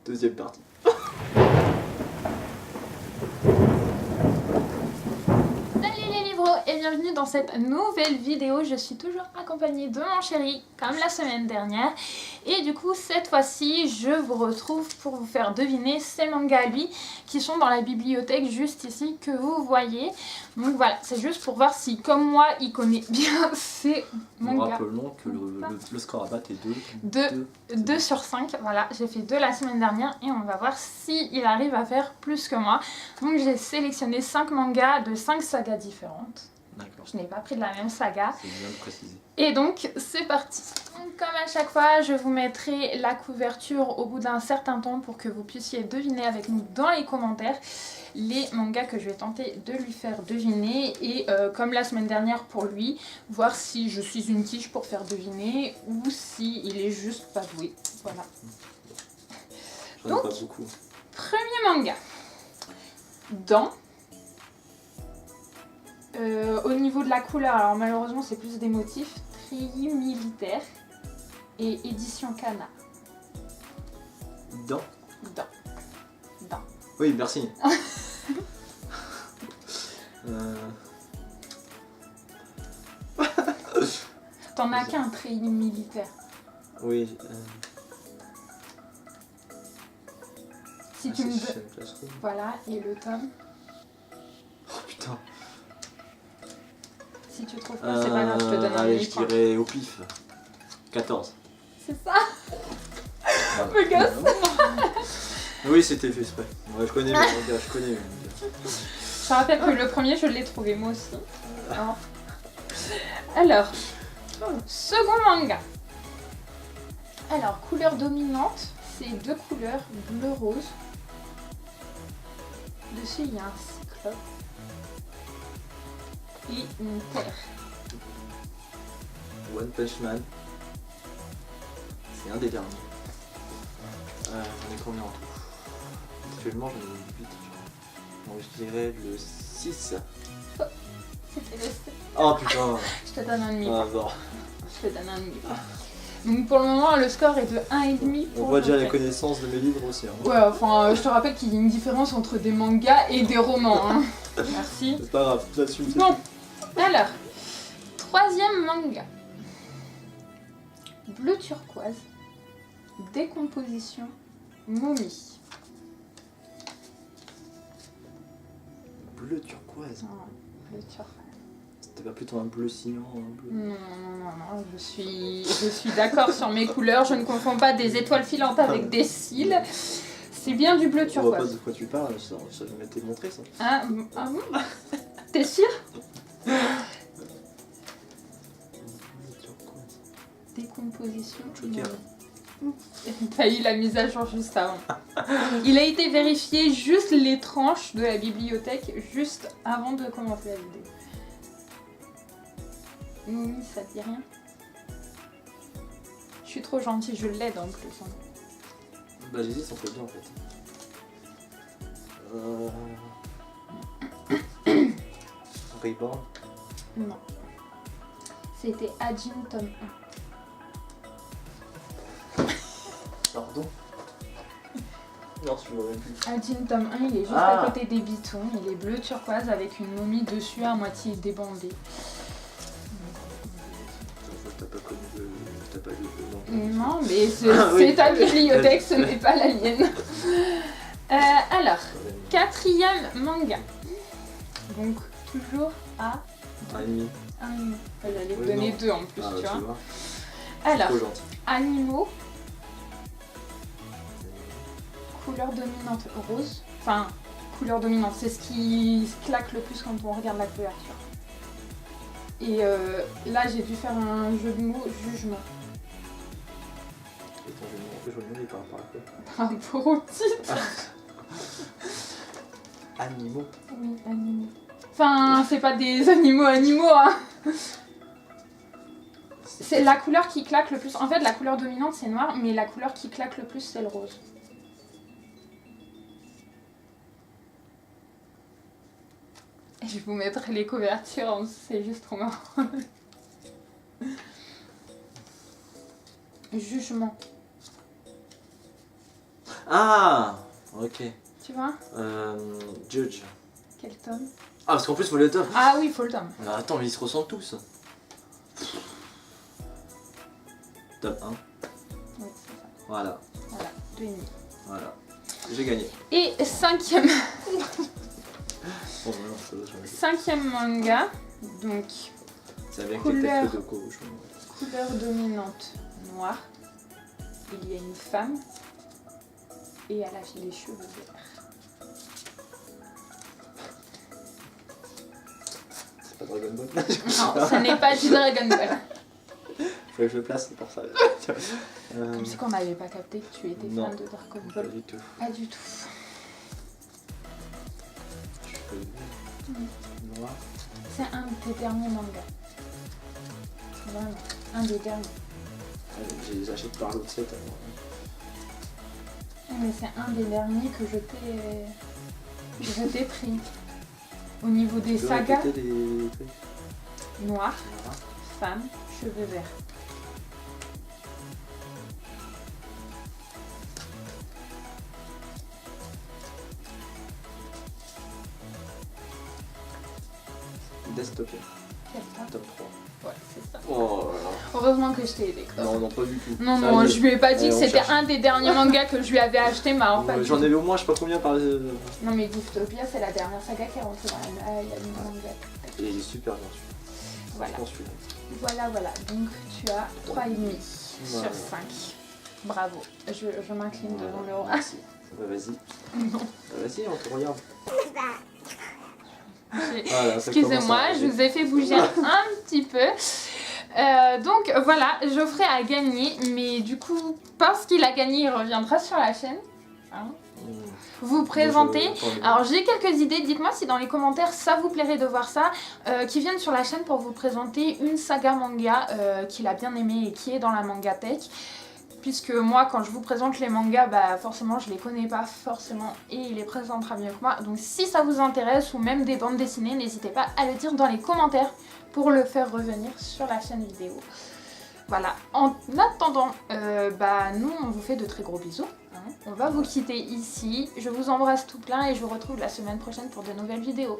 Deuxième partie. Salut les livros et bienvenue dans cette nouvelle vidéo. Je suis toujours accompagnée de mon chéri comme la semaine dernière. Et du coup cette fois-ci je vous retrouve pour vous faire deviner ces mangas à lui qui sont dans la bibliothèque juste ici que vous voyez. Donc voilà, c'est juste pour voir si comme moi il connaît bien ces Nous mangas. rappelons que le score à battre est 2 sur 5, voilà, j'ai fait 2 la semaine dernière et on va voir s'il arrive à faire plus que moi. Donc j'ai sélectionné 5 mangas de 5 sagas différentes. D'accord. Je n'ai pas pris de la même saga. C'est bien de préciser. Et donc c'est parti. Donc, comme à chaque fois, je vous mettrai la couverture au bout d'un certain temps pour que vous puissiez deviner avec nous dans les commentaires les mangas que je vais tenter de lui faire deviner. Et comme la semaine dernière pour lui, voir si je suis une tige pour faire deviner ou si il est juste pas doué. Voilà. J'en ai pas beaucoup. Premier manga. Dans. Au niveau de la couleur, alors malheureusement c'est plus des motifs, treillis militaire et édition Kana. Dans. Dans. Oui, merci. T'en as qu'un treillis militaire. Oui. Si tu me donnes. Voilà, et le tome. Oh putain. Si tu trouves pas, c'est pas grave, je te donne un allez, demi-point. je dirais au pif. 14. C'est ça. Me gosse. Oui, c'était fait exprès. Ouais, je connais le manga, je connais le manga. Je rappelle que le premier, je l'ai trouvé moi aussi. Alors, second manga. Alors, couleur dominante, c'est 2 couleurs, bleu-rose. Dessus, il y a un cyclope. Et une terre. One Punch Man. C'est un des derniers. J'en ai combien en tout? Actuellement, j'en ai 8. Donc je dirais le 6. C'était le 7. Oh putain. Je te donne un demi. Ah, non. Je te donne un demi. Donc pour le moment, le score est de 1,5. On voit déjà la connaissance de mes livres aussi. Hein. Ouais, enfin, je te rappelle qu'il y a une différence entre des mangas et des romans. Hein. Merci. C'est pas grave, là-dessus. Bon, alors, troisième manga. Bleu turquoise, décomposition, momie. Bleu turquoise. Oh, bleu turquoise. C'était pas plutôt un bleu cyan, un bleu... Non, je suis d'accord sur mes couleurs. Je ne confonds pas des étoiles filantes avec des cils. C'est bien du bleu On voit pas turquoise. de quoi tu parles, ça m'a été montré ça. Ah bon? T'es sûr? Décomposition. Joker. T'as eu la mise à jour juste avant. Il a été vérifié juste les tranches de la bibliothèque juste avant de commencer la vidéo. Oui, ça te dit rien? Je suis trop gentille, je l'aide en plus. Hein. Bah j'hésite entre deux en fait. Reborn. Non. C'était Ajin tome 1. Pardon. Non, je me rappelle plus. Ajin tome 1, il est juste à côté des bitons. Il est bleu turquoise avec une momie dessus à moitié débandée. T'as pas connu de... T'as pas lu de... Non, mais c'est ta bibliothèque, ce n'est pas la mienne. Alors, quatrième manga. Donc, toujours à Un ennemi. 1,5. J'allais te Oui, donner non. 2 en plus, Ah, tu vois. vois. Alors, Trop gentil. animaux. Couleur dominante rose. Enfin, couleur dominante, c'est ce qui se claque le plus quand on regarde la couverture. Et là, j'ai dû faire un jeu de mots, jugement. Et ton jeu de mots, il par rapport à quoi? Par rapport au titre. Animaux. Oui, animaux. Enfin, c'est pas des animaux, hein. C'est la couleur qui claque le plus. En fait, la couleur dominante, c'est noir, mais la couleur qui claque le plus, c'est le rose. Et je vous mettrai les couvertures, c'est juste trop marrant. Jugement. Ah, ok. Tu vois? Judge. Quel tome? Ah, parce qu'en plus, faut le tome. Ah oui, il faut le tome. Alors, attends, mais ils se ressemblent tous. Tome 1. Oui, c'est ça. Voilà, Voilà, 2,5. voilà. J'ai gagné. Et cinquième, Bon, non, ça va, j'en ai- cinquième manga, donc Ça vient que Couleur. tête de cochon. couleur dominante noire. Il y a une femme et elle a les cheveux verts. C'est pas Dragon Ball. Non, ce n'est pas du Dragon Ball. Faut que je le place, c'est pour ça. Comme si qu'on n'avait pas capté que tu étais non. fan de Dragon Pas Ball. du tout. Pas du tout. Noir. C'est un des derniers mangas. Vraiment, un des derniers. Je les achète par l'autre set. Mais c'est un des derniers que je t'ai pris. Au niveau des Tu peux sagas, répéter les trucs. noir, Voilà. femme, cheveux verts. Dystopia. C'est ça. Top 3. Ouais, c'est ça. Oh là là. Heureusement que je t'ai aidé. quoi. Non, non, pas du tout. Non, Ça non, y est. je lui ai pas dit Allez, que on c'était cherche. un des derniers mangas que je lui avais acheté, mais alors pas du J'en tout. avais au moins, je sais pas combien par. Non, mais Dystopia, c'est la dernière saga qui est rentrée dans la l'anime manga. Et il est super bien celui-là. Voilà. Franchement, celui-là. Voilà. Donc tu as 3,5 Voilà. sur 5. Bravo. Je m'incline devant le roi. Merci. Bah, vas-y. Non. Bah, vas-y, on te regarde. J'ai- Voilà, ça Excusez-moi, commence à je vous ai fait bouger un petit peu. Donc voilà, Geoffrey a gagné, mais du coup, parce qu'il a gagné, il reviendra sur la chaîne. Hein, vous présenter. Alors j'ai quelques idées, dites-moi si dans les commentaires ça vous plairait de voir ça, qui viennent sur la chaîne pour vous présenter une saga manga qu'il a bien aimé et qui est dans la mangatech. Puisque moi quand je vous présente les mangas, bah forcément je les connais pas forcément et il les présentera mieux que moi. Donc si ça vous intéresse ou même des bandes dessinées, n'hésitez pas à le dire dans les commentaires pour le faire revenir sur la chaîne vidéo. Voilà, en attendant, nous on vous fait de très gros bisous. Hein. On va vous quitter ici. Je vous embrasse tout plein et je vous retrouve la semaine prochaine pour de nouvelles vidéos.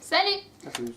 Salut! À plus.